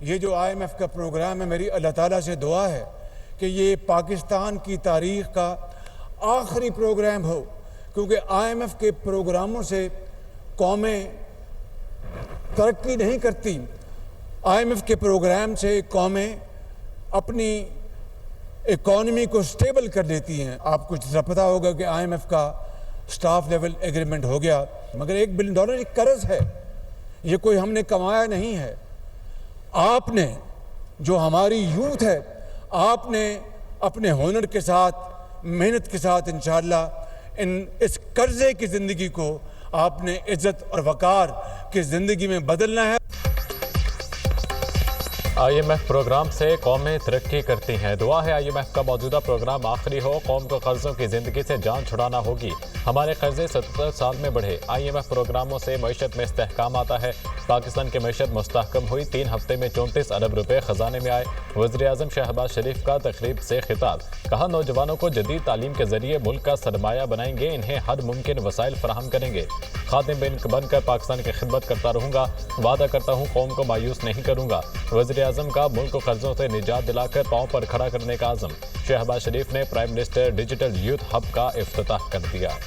ये जो IMF का प्रोग्राम है, मेरी अल्लाह ताला से दुआ है कि ये पाकिस्तान की तारीख़ का आखिरी प्रोग्राम हो, क्योंकि IMF के प्रोग्रामों से कौमें तरक्की नहीं करती। IMF के प्रोग्राम से कौमें अपनी इकॉनमी को स्टेबल कर लेती हैं। आपको पता होगा कि IMF का स्टाफ लेवल एग्रीमेंट हो गया, मगर $1 बिलियन एक कर्ज है, ये कोई हमने कमाया नहीं है। आपने जो हमारी यूथ है, आपने अपने हुनर के साथ, मेहनत के साथ इंशाअल्लाह इस कर्जे की ज़िंदगी को आपने इज्जत और वकार की ज़िंदगी में बदलना है। IMF प्रोग्राम से कौमें तरक्की करती हैं। दुआ है IMF का मौजूदा प्रोग्राम आखिरी हो। कौम को कर्जों की ज़िंदगी से जान छुड़ाना होगी। हमारे कर्जे 70 साल में बढ़े। IMF प्रोग्रामों से मईशत में इस्तेहकाम आता है। पाकिस्तान की मईशत मुस्तहकम हुई। 3 हफ्ते में 34 अरब रुपए खजाने में आए। वज़ीर-ए-आज़म शहबाज शरीफ का तकरीब से खिताब। कहा, नौजवानों को जदीद तालीम के जरिए मुल्क का सरमाया बनाएंगे, इन्हें हर मुमकिन वसाइल फराहम करेंगे। खादिम बनकर पाकिस्तान की खिदमत करता रहूँगा। वादा करता हूँ कौम को मायूस नहीं करूँगा। वज़ीर-ए-आज़म का मुल्क को कर्जों से निजात दिलाकर पांव पर खड़ा करने का आज़म। शहबाज शरीफ ने prime minister digital youth hub का इफ्तिताह कर दिया।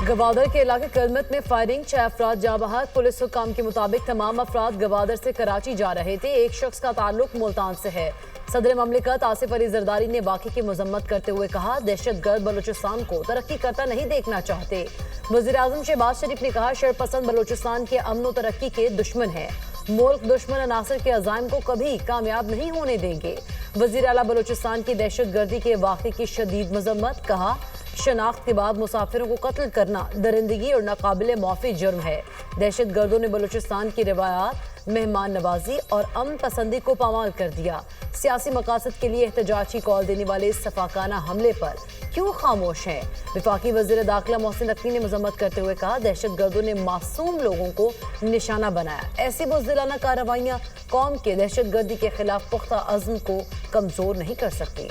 गवादर के इलाके कलमत में फायरिंग, 6 अफराद जाँ बहक। पुलिस हुक्म के मुताबिक तमाम अफराद गवादर से कराची जा रहे थे। एक शख्स का ताल्लुक मुल्तान से है। सदर ममलिकत आसिफ अली जरदारी ने वाक़े की मजम्मत करते हुए कहा, दहशतगर्द बलूचिस्तान को तरक्की करता नहीं देखना चाहते। वज़ीर-ए-आज़म शहबाज शरीफ ने कहा, शरपसंद बलूचिस्तान के अमन व तरक्की के दुश्मन है। मुल्क दुश्मन अनासर के अज़ाइम को कभी कामयाब नहीं होने देंगे। वज़ीर आला बलूचिस्तान की दहशतगर्दी के वाक़े की शदीद मजम्मत। कहा, शनाख्त के बाद मुसाफिरों को कत्ल करना दरिंदगी और नाकाबिले माफ़ी जुर्म है। दहशतगर्दों ने बलूचिस्तान की रिवायात, मेहमान नवाजी और अमन पसंदी को पामाल कर दिया। सियासी मकासद के लिए एहतजाज की कॉल देने वाले इस सफाकाना हमले पर क्यों खामोश हैं? वफाकी वज़ीर दाखिला मोहसिन नकवी ने मजम्मत करते हुए कहा, दहशतगर्दों ने मासूम लोगों को निशाना बनाया। ऐसी बुज़दिलाना कार्रवाइयाँ कौम के दहशतगर्दी के खिलाफ पुख्ता अज़्म को कमज़ोर नहीं कर सकती।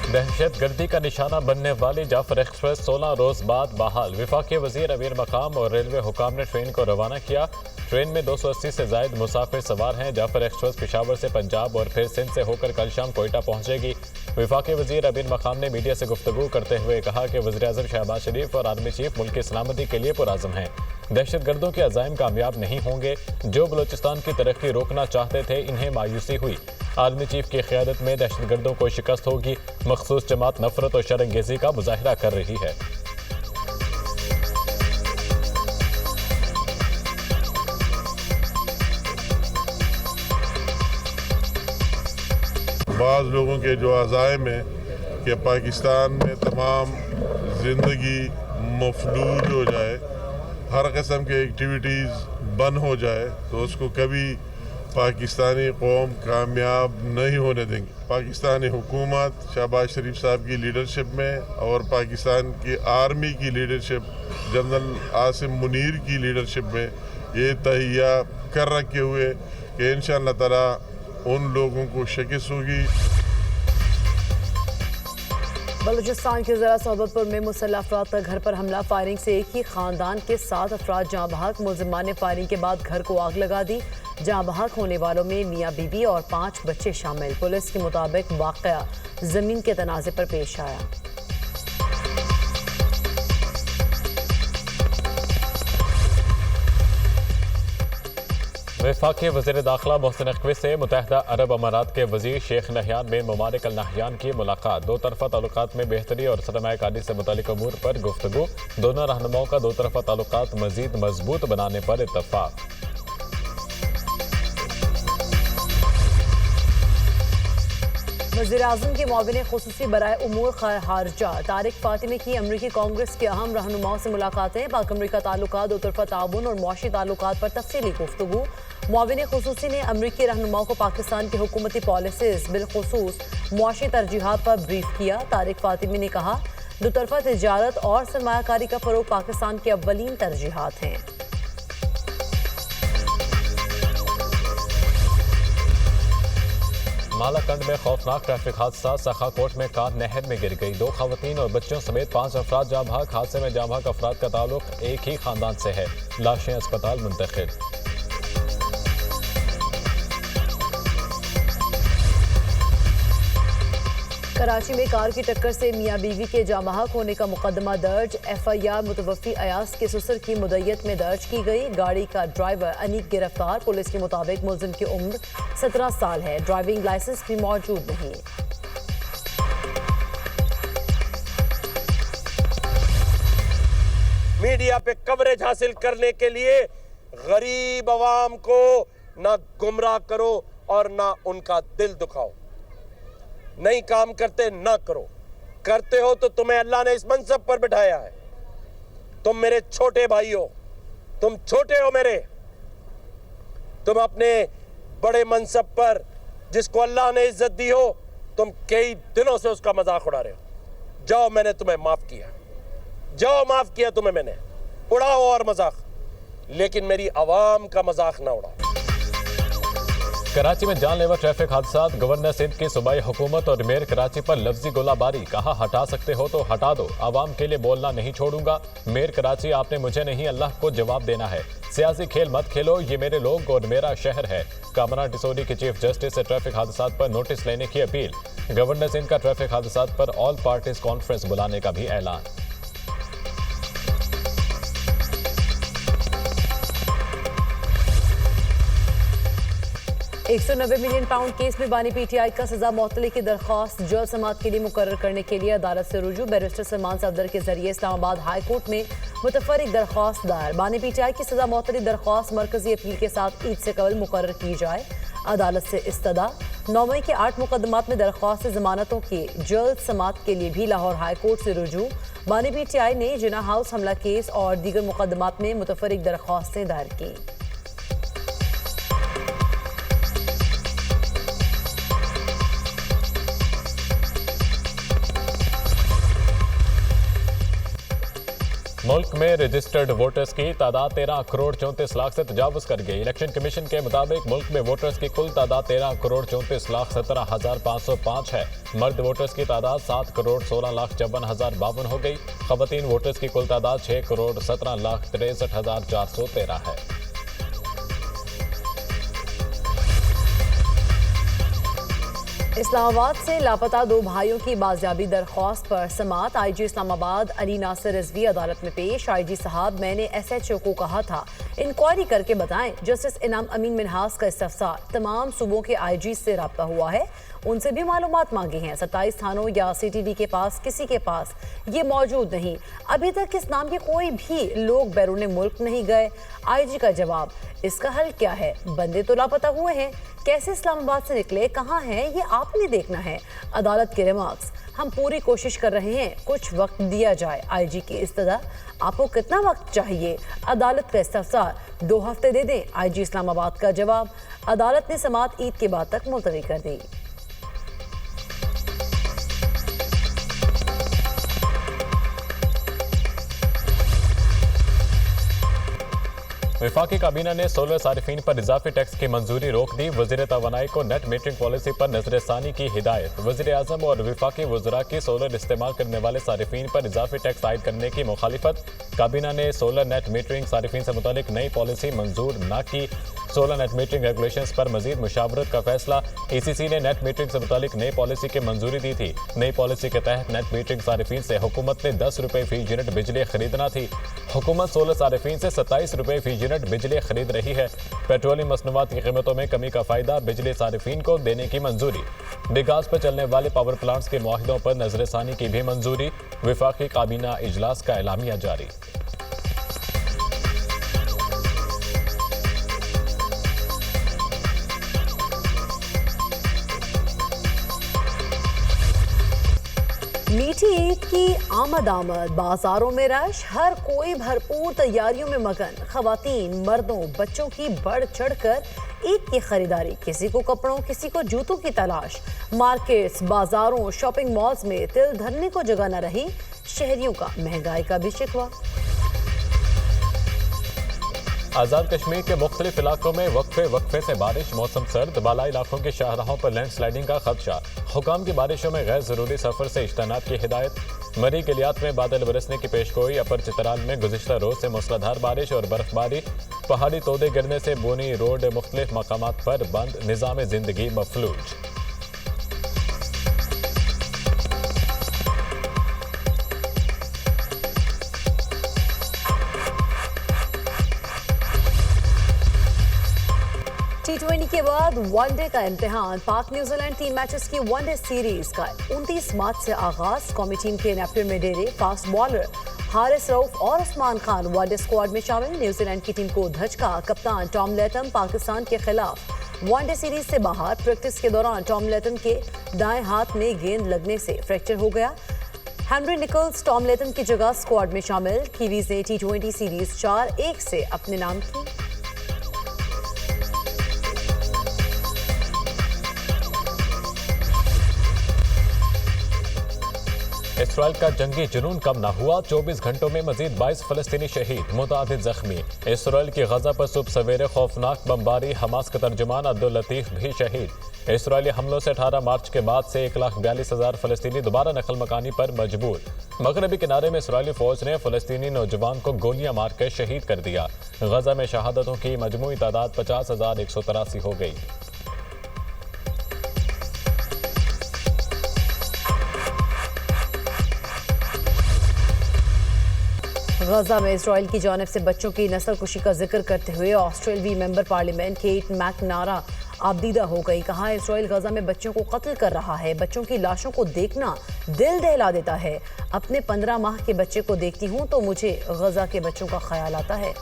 दहशतगर्दी का निशाना बनने वाली जाफर एक्सप्रेस 16 रोज बाद बहाल। वफाकी वजीर अमीर मकाम और रेलवे हुकाम ने ट्रेन को रवाना किया। ट्रेन में 280 से जायद मुसाफिर सवार हैं। जाफर एक्सप्रेस पेशावर से पंजाब और फिर सिंध से होकर कल शाम कोयटा पहुंचेगी। वफाकी वजीर अमीर मकाम ने मीडिया से गुफ्तगू करते हुए कहा कि वज़ीर-ए-आज़म शहबाज शरीफ और आर्मी चीफ मुल्क की सलामती के लिए पुरआज़म हैं। दहशतगर्दों के अज़ाइम कामयाब नहीं होंगे। जो बलूचिस्तान की तरक्की रोकना चाहते थे, इन्हें मायूसी हुई। आर्मी चीफ की क़यादत में दहशतगर्दों को शिकस्त होगी। मखसूस जमात नफरत और शरंगेजी का मुजाहिरा कर रही है। बाज़ लोगों के जो अज़ाइम है कि पाकिस्तान में तमाम ज़िंदगी मफलूज हो जाए, हर किस्म की एक्टिविटीज़ बंद हो जाए, तो उसको कभी पाकिस्तानी कौम कामयाब नहीं होने देंगे। पाकिस्तानी हुकूमत शहबाज शरीफ साहब की लीडरशिप में और पाकिस्तान की आर्मी की लीडरशिप, जनरल आसिम मुनीर की लीडरशिप में ये तहिया कर रखे हुए कि इंशाअल्लाह ताला उन लोगों को शिकस्त होगी। बलूचिस्तान के ज़िला सोबतपुर में मुसल्लह अफराद का घर पर हमला। फायरिंग से एक ही खानदान के 7 अफराद जाँ बहक। मुलजिमान ने फायरिंग के बाद घर को आग लगा दी। जाँ बहक होने वालों में मियाँ बीवी और 5 बच्चे शामिल। पुलिस के मुताबिक वाक़या ज़मीन के तनाज़े पर पेश आया। वफाकी वज़ीर दाखिला मोहसिन नकवी से मुत्तहिदा अरब अमारात के वज़ीर शेख नहयान बिन मुबारक अल नहयान की मुलाकात। दो तरफ़ा ताल्लुकात में बेहतरी और सरमायाकारी से मुतालिक अमूर पर गुफ्तगू। दोनों रहनुमाओं का दो तरफ़ा ताल्लुकात मज़ीद मजबूत बनाने पर इत्तफ़ाक़। वज़ीर-ए-आज़म के मुआविन ख़ुसूसी बराए उमूर ख़ारिजा तारिक फ़ातिमी की अमरीकी कांग्रेस के अहम रहनुमाओं से मुलाकातें। पाक अमरीका ताल्लुकात, दो तरफ़ा ताउन और मुआशी ताल्लुकात पर तफ़सीली गुफ्तगू। मुआविन ख़ुसूसी ने अमरीकी रहनुमाओं को पाकिस्तान की हुकूमती पॉलिसीज़ बिलख़ुसूस मुआशी तरजीहात पर ब्रीफ किया। तारिक फ़ातिमी ने कहा, दुतरफा तिजारत और सरमायाकारी का फरोग पाकिस्तान की अव्वलीन तरजीहात हैं। मालाकंड में खौफनाक ट्रैफिक हादसा, सखाकोट में कार नहर में गिर गई। 2 खवातीन और बच्चों समेत 5 अफराद जाँ बहक। हादसे में जाँ बहक अफराद का ताल्लुक एक ही खानदान से है। लाशें अस्पताल मुंतकिल। कराची में कार की टक्कर से मियां बीवी के जाँ बहक होने का मुकदमा दर्ज। FIR मुतवफ़ी अयास के ससुर की मुद्दत में दर्ज की गई। गाड़ी का ड्राइवर अनीक गिरफ्तार। पुलिस के मुताबिक मुलजिम की उम्र 17 साल है। ड्राइविंग लाइसेंस भी मौजूद नहीं। मीडिया पे कवरेज हासिल करने के लिए गरीब आवाम को ना गुमराह करो और ना उनका दिल दुखाओ। नहीं काम करते ना करो, करते हो तो तुम्हें अल्लाह ने इस मनसब पर बिठाया है। तुम मेरे छोटे भाई हो, तुम छोटे हो मेरे, तुम अपने बड़े मनसब पर जिसको अल्लाह ने इज्जत दी हो, तुम कई दिनों से उसका मजाक उड़ा रहे हो। जाओ, मैंने तुम्हें माफ किया, जाओ माफ किया तुम्हें मैंने, उड़ाओ और मजाक, लेकिन मेरी आवाम का मजाक ना उड़ाओ। कराची में जानलेवा ट्रैफिक हादसा। गवर्नर सिंध की सूबाई हुकूमत और मेयर कराची पर लफ्जी गोलाबारी। कहा हटा सकते हो तो हटा दो, आवाम के लिए बोलना नहीं छोड़ूंगा। मेयर कराची, आपने मुझे नहीं अल्लाह को जवाब देना है। सियासी खेल मत खेलो, ये मेरे लोग और मेरा शहर है। कामरान डिसोडी की चीफ जस्टिस से ट्रैफिक हादसा पर नोटिस लेने की अपील। गवर्नर सिंध का ट्रैफिक हादसा पर ऑल पार्टीज कॉन्फ्रेंस बुलाने का भी ऐलान। £190 मिलियन केस में बानी PTI का सजा मौतली की दरख्वास्त जल्द समाअत के लिए मुकर्रर करने के लिए अदालत से रुजू। बैरिस्टर सलमान सफदर के जरिए इस्लामाबाद हाई कोर्ट में मुतफर्रिक दरख्वास्त दायर। बानी PTI की सजा मौतली दरख्वास्त मरकजी अपील के साथ ईद से कबल मुकर्रर की जाए। अदालत से इस्तदा। 9 मई के 8 मुकदमात में दरख्वास्त जमानतों की जल्द समाअत के लिए भी लाहौर हाई कोर्ट से रुजू। बानी PTI ने जिना हाउस हमला केस और दीगर मुकदमात में मुतफर्रिक दरख्वास्तें दायर की। मुल्क में रजिस्टर्ड वोटर्स की तादाद 13 करोड़ 34 लाख से तजावुज कर गई। इलेक्शन कमीशन के मुताबिक मुल्क में वोटर्स की कुल तादाद 13 करोड़ 34 लाख 17,505 है। मर्द वोटर्स की तादाद 7 करोड़ 16 लाख 54,052 हो गई। खवातीन वोटर्स की कुल तादाद 6 करोड़ 17 लाख 63,413 है। इस्लामाबाद से लापता 2 भाइयों की बाजियाबी दरख्वास्त पर समाअत। IG इस्लामाबाद अली नासिर रिजवी अदालत में पेश। IG साहब, मैंने SHO को कहा था इंक्वायरी करके बताएं। जस्टिस इनाम अमीन मिनहास का इस्तफसार। तमाम सूबों के IG से रब्ता हुआ है, उनसे भी मालूमात मांगी हैं। 27 थानों या CTD के पास किसी के पास ये मौजूद नहीं। अभी तक इस नाम के कोई भी लोग बैरून मुल्क नहीं गए। IG का जवाब, इसका हल क्या है? बंदे तो लापता हुए हैं, कैसे इस्लामाबाद से निकले, कहाँ हैं, ये आपने देखना है। अदालत के रिमार्क्स, हम पूरी कोशिश कर रहे हैं, कुछ वक्त दिया जाए। IG की इस्तदा, आपको कितना वक्त चाहिए? अदालत का इस्तफसार, 2 हफ्ते दे दें। IG इस्लामाबाद का जवाब, अदालत ने समाअत ईद के बाद तक मुलतवी कर दी। वफाकी काबीना ने सोलर सारिफीन पर इजाफी टैक्स की मंजूरी रोक दी। वज़ीर तवानाई को नेट मीटरिंग पॉलिसी पर नजरसानी की हिदायत। वज़ीर आज़म और वफाकी वज़रा की सोलर इस्तेमाल करने वाले सारिफीन पर इजाफी टैक्स आयद करने की मुखालिफत। काबीना ने सोलर नेट मीटरिंग सारिफीन से मुतालिक नई पॉलिसी मंजूर न की। सोलर नेट मीटरिंग रेगुलेशंस पर मजीद मुशावरत का फैसला। ECC ने नेट मीटरिंग से मुतालिक नई पॉलिसी की मंजूरी दी थी। नई पॉलिसी के तहत नेट मीटरिंग सारिफीन से हुकूमत ने 10 रुपये फी यूनिट बिजली खरीदना थी। हुकूमत सोलर सारिफीन से 27 रुपये फी यूनिट बिजली खरीद रही है। पेट्रोलियम मसनूआत की कीमतों में कमी का फायदा बिजली सारिफीन को देने की मंजूरी। बिगास पर चलने वाले पावर प्लांट्स के मुआहिदों पर नजरसानी की भी मंजूरी। वफाकी काबीना इजलास का एलामिया जारी। मीठी ईद की आमद बाजारों में रश, हर कोई भरपूर तैयारियों में मगन। खवातीन, मर्दों, बच्चों की बढ़ चढ़कर ईद की खरीदारी। किसी को कपड़ों, किसी को जूतों की तलाश। मार्केट्स, बाजारों, शॉपिंग मॉल्स में तिल धरने को जगह न रही। शहरियों का महंगाई का भी शिकवा। आज़ाद कश्मीर के मुख्तलिफ इलाकों में वक्फे से बारिश, मौसम सर्द, बालाई इलाकों के शाहराहों पर लैंडस्लाइडिंग का खदशा। हुकाम की बारिशों में गैर जरूरी सफर से इज्तनाब की हिदायत। मरी गिलियात में बादल बरसने की पेशगोई। अपर चित्राल में गुज़िश्ता रोज से मूसलाधार बारिश और बर्फबारी। पहाड़ी तोदे गिरने से बोनी रोड मुख्तलिफ मकामात पर बंद, निज़ाम जिंदगी मफलूज। T20 के बाद वनडे का इम्तिहान। पाक न्यूजीलैंड 3 मैचेस की वनडे सीरीज का 29 मार्च से आगाज। कौमी टीम के नेपटन में डेरे फास्ट बॉलर हारिस रऊफ और उस्मान खान वनडे स्क्वाड में शामिल। न्यूजीलैंड की टीम को धचका। कप्तान टॉम लेथम पाकिस्तान के खिलाफ वनडे सीरीज से बाहर। प्रैक्टिस के दौरान टॉम लेथम के दाएं हाथ में गेंद लगने से फ्रैक्चर हो गया। हेनरी निकल्स टॉम लेथम की जगह स्क्वाड में शामिल। कीवीज ने T20 सीरीज 4-1 से अपने नाम की। इसराइल का जंगी जुनून कम न हुआ। 24 घंटों में मजीद 22 फलस्तीनी शहीद, मुतादिद जख्मी। इसराइल की गजा पर सुबह सवेरे खौफनाक बमबारी। हमास का तर्जुमान अब्दुल लतीफ भी शहीद। इसराइली हमलों से 18 मार्च के बाद से 1,42,000 फलस्तीनी दोबारा नकल मकानी पर मजबूर। मगरबी किनारे में इसराइली फौज ने फलस्तीनी नौजवान को गोलियां मारकर शहीद कर दिया। गजा में शहादतों की मजमूई तादाद 50,183 हो गई। गजा में इसराइल की जानिब से बच्चों की नस्लकुशी का जिक्र करते हुए ऑस्ट्रेलवी मेंबर पार्लियामेंट केट मैकनारा आबदीदा हो गई। कहा, इसराइल गजा में बच्चों को कत्ल कर रहा है। बच्चों की लाशों को देखना दिल दहला देता है। अपने 15 माह के बच्चे को देखती हूं तो मुझे गजा के बच्चों का ख्याल आता है।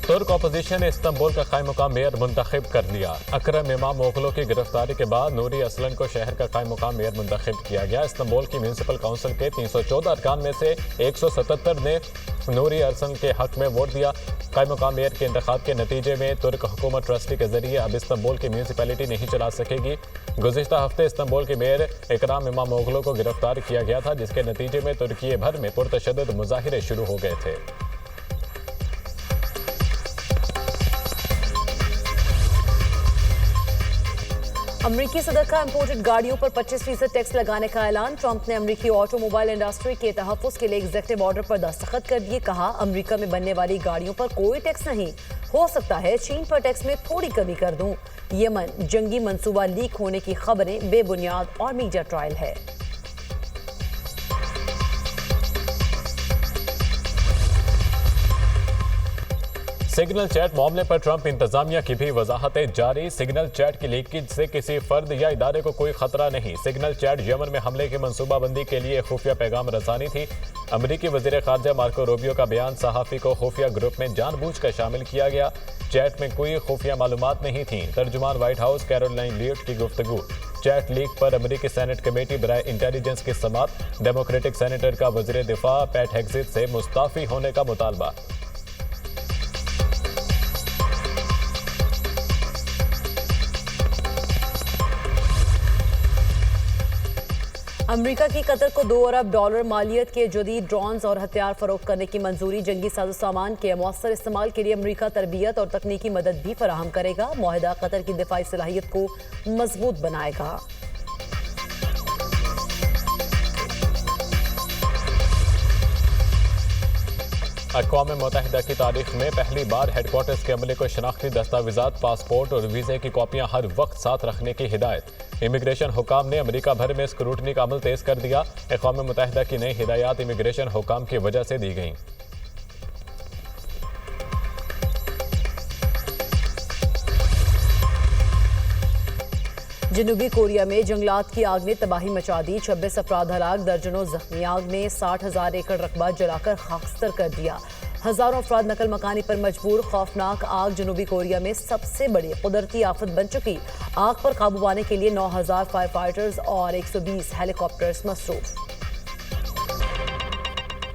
तुर्क अपोजिशन ने इस्तांबुल का कायम मुकाम मेयर मुंतखब कर लिया। अकरम इमाम मोगलों की गिरफ्तारी के बाद नूरी असलन को शहर का कायम मुकाम मेयर मुंतखब किया गया। इस्तांबुल की म्यूनिसिपल काउंसिल के 314 अरकान में से 177 ने नूरी असलन के हक में वोट दिया। कायम मुकाम मेयर के इंतखाब के नतीजे में तुर्क हुकूमत ट्रस्टी के जरिए अब इस्तांबुल की म्यूनिसिपैलिटी नहीं चला सकेगी। गुज़िश्ता हफ्ते इस्तांबुल के मेयर इकराम इमाम मोगलों को गिरफ्तार किया गया था, जिसके नतीजे में तुर्की भर में पुरतशद्दुद मुजाहिरे शुरू हो गए थे। अमरीकी सदर का इंपोर्टेड गाड़ियों पर 25% टैक्स लगाने का ऐलान। ट्रंप ने अमरीकी ऑटोमोबाइल इंडस्ट्री के तहफ़्फ़ुज़ के लिए एग्जीक्यूटिव ऑर्डर पर दस्तखत कर दिए। कहा, अमरीका में बनने वाली गाड़ियों पर कोई टैक्स नहीं। हो सकता है चीन पर टैक्स में थोड़ी कमी कर दूं। यमन जंगी मंसूबा लीक होने की खबरें बेबुनियाद और मीडिया ट्रायल है। सिग्नल चैट मामले पर ट्रंप इंतजामिया की भी वजाहतें जारी। सिग्नल चैट की लीकेज से किसी फर्द या इदारे को कोई खतरा नहीं। सिग्नल चैट यमन में हमले की मंसूबाबंदी के लिए खुफिया पैगाम रसानी थी। अमरीकी वजीर खारजा मार्को रूबियो का बयान, सहाफ़ी को खुफिया ग्रुप में जानबूझकर शामिल किया गया। चैट में कोई खुफिया मालूमात नहीं थी। तर्जुमान व्हाइट हाउस कैरोलाइन लियोट की गुफ्तगू। चैट लीक पर अमरीकी सेनेट कमेटी बराए इंटेलिजेंस की समाअत। डेमोक्रेटिक सेनेटर का वजीर दिफा पैट हेग्जिट से मुस्ताफी होने का मुतालबा। अमरीका की कतर को $2 अरब मालियत के जदीद ड्रोन्स और हथियार फरोख्त करने की मंजूरी। जंगी साजो सामान के मौसर इस्तेमाल के लिए अमरीका तरबियत और तकनीकी मदद भी फराहम करेगा। मुआहिदा कतर की दिफाई सलाहियत को मजबूत बनाएगा। अक़वाम मुत्तहिदा की तारीख में पहली बार हेडक्वार्टर्स के अमले को शनाख्ती दस्तावेज़ात, पासपोर्ट और वीज़े की कॉपियां हर वक्त साथ रखने की हिदायत। इमिग्रेशन हुकाम ने अमेरिका भर में स्क्रूटनी का अमल तेज कर दिया। अक़वाम मुत्तहिदा की नई हिदायत इमिग्रेशन हुकाम की वजह से दी गई। जनूबी कोरिया में जंगलात की आग ने तबाही मचा दी। 26 अफराद हलाक, दर्जनों जख्मी। आग ने 60,000 एकड़ रकबा जलाकर खाकस्तर कर दिया। हजारों अफराद नकल मकानी पर मजबूर। खौफनाक आग जनूबी कोरिया में सबसे बड़ी कुदरती आफत बन चुकी। आग पर काबू पाने के लिए 9,000 फायर फाइटर्स और 120 हेलीकॉप्टर्स मसरूफ।